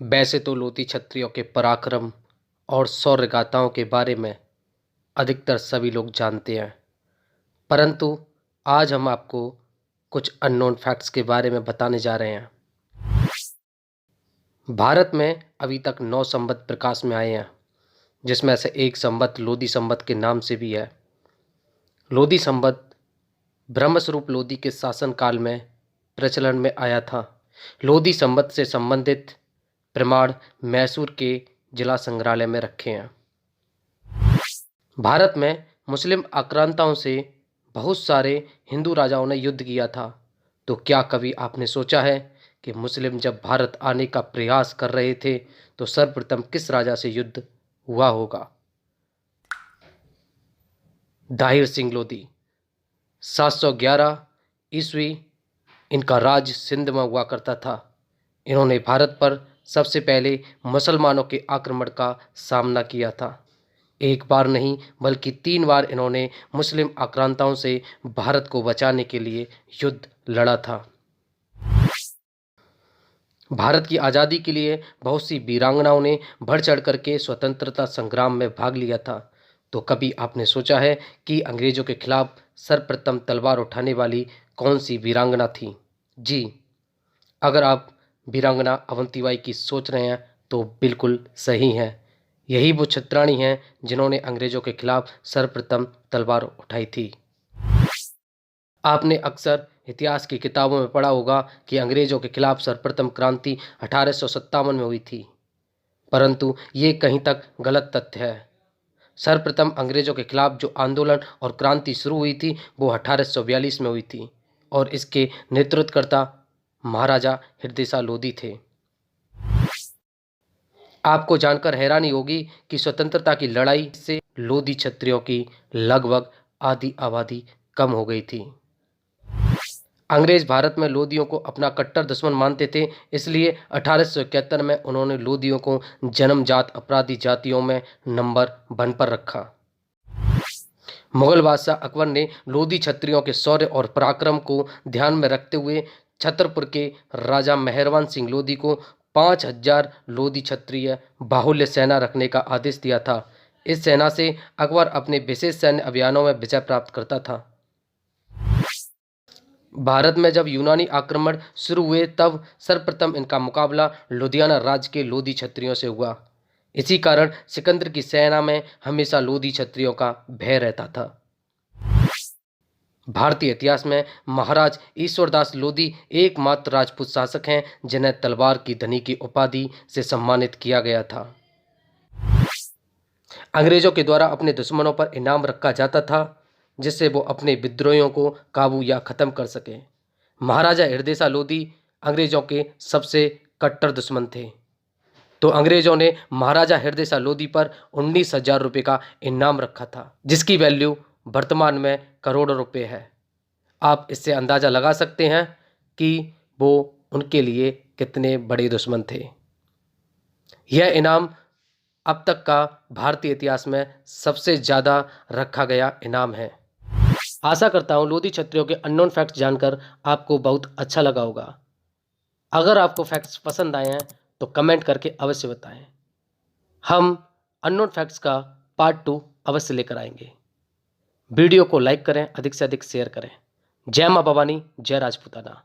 वैसे तो लोधी क्षत्रियों के पराक्रम और शौर्य गाथाओं के बारे में अधिकतर सभी लोग जानते हैं, परंतु आज हम आपको कुछ अननोन फैक्ट्स के बारे में बताने जा रहे हैं। भारत में अभी तक 9 संवत प्रकाश में आए हैं, जिसमें से एक संवत लोधी संवत के नाम से भी है। लोधी संवत ब्रह्मस्वरूप लोधी के शासनकाल में प्रचलन में आया था। लोधी संवत से संबंधित प्रमाण मैसूर के जिला संग्रहालय में रखे हैं। भारत में मुस्लिम आक्रांताओं से बहुत सारे हिंदू राजाओं ने युद्ध किया था। तो क्या कभी आपने सोचा है कि मुस्लिम जब भारत आने का प्रयास कर रहे थे तो सर्वप्रथम किस राजा से युद्ध हुआ होगा? दाहिर सिंह लोधी। 711 ईस्वी इनका राज सिंध में हुआ करता था। इन्होंने भारत पर सबसे पहले मुसलमानों के आक्रमण का सामना किया था। एक बार नहीं बल्कि 3 बार इन्होंने मुस्लिम आक्रांताओं से भारत को बचाने के लिए युद्ध लड़ा था। भारत की आज़ादी के लिए बहुत सी वीरांगनाओं ने बढ़ चढ़ करके स्वतंत्रता संग्राम में भाग लिया था। तो कभी आपने सोचा है कि अंग्रेजों के खिलाफ सर्वप्रथम तलवार उठाने वाली कौन सी वीरांगना थी? जी, अगर आप वीरांगना अवंतीबाई की सोच रहे हैं तो बिल्कुल सही हैं। यही वो क्षत्राणी हैं जिन्होंने अंग्रेजों के खिलाफ सर्वप्रथम तलवार उठाई थी। आपने अक्सर इतिहास की किताबों में पढ़ा होगा कि अंग्रेजों के खिलाफ सर्वप्रथम क्रांति 1857 में हुई थी, परंतु ये कहीं तक गलत तथ्य है। सर्वप्रथम अंग्रेजों के खिलाफ जो आंदोलन और क्रांति शुरू हुई थी वो 1842 में हुई थी और इसके नेतृत्वकर्ता महाराजा हृदय शाह लोधी थे। आपको जानकर हैरानी होगी कि स्वतंत्रता की लड़ाई से लोधी क्षत्रियों की लगभग आधी आबादी कम हो गई थी। अंग्रेज भारत में लोधियों को अपना कट्टर दुश्मन मानते थे, इसलिए 1871 में उन्होंने लोधियों को जन्मजात अपराधी जातियों में नंबर 1 पर रखा। मुगल बादशाह अकबर ने लोधी क्षत्रियों के शौर्य और पराक्रम को ध्यान में रखते हुए छतरपुर के राजा मेहरबान सिंह लोधी को 5000 लोधी क्षत्रिय बाहुल्य सेना रखने का आदेश दिया था। इस सेना से अकबर अपने विशेष सैन्य अभियानों में विजय प्राप्त करता था। भारत में जब यूनानी आक्रमण शुरू हुए तब सर्वप्रथम इनका मुकाबला लुधियाना राज्य के लोधी क्षत्रियों से हुआ। इसी कारण सिकंदर की सेना में हमेशा लोधी क्षत्रियों का भय रहता था। भारतीय इतिहास में महाराज ईश्वरदास लोधी एकमात्र राजपूत शासक हैं जिन्हें तलवार की धनी की उपाधि से सम्मानित किया गया था। अंग्रेजों के द्वारा अपने दुश्मनों पर इनाम रखा जाता था जिससे वो अपने विद्रोहियों को काबू या खत्म कर सके। महाराजा हृदय शाह लोधी अंग्रेजों के सबसे कट्टर दुश्मन थे, तो अंग्रेजों ने महाराजा हृदय शाह लोधी पर 19,000 रुपये का इनाम रखा था, जिसकी वैल्यू वर्तमान में करोड़ों रुपए है। आप इससे अंदाज़ा लगा सकते हैं कि वो उनके लिए कितने बड़े दुश्मन थे। यह इनाम अब तक का भारतीय इतिहास में सबसे ज़्यादा रखा गया इनाम है। आशा करता हूँ लोधी क्षत्रियों के अननोन फैक्ट्स जानकर आपको बहुत अच्छा लगा होगा। अगर आपको फैक्ट्स पसंद आए हैं तो कमेंट करके अवश्य बताएं। हम अननोन फैक्ट्स का पार्ट 2 अवश्य लेकर आएंगे। वीडियो को लाइक करें, अधिक से अधिक शेयर करें। जय मां भवानी, जय राजपूताना।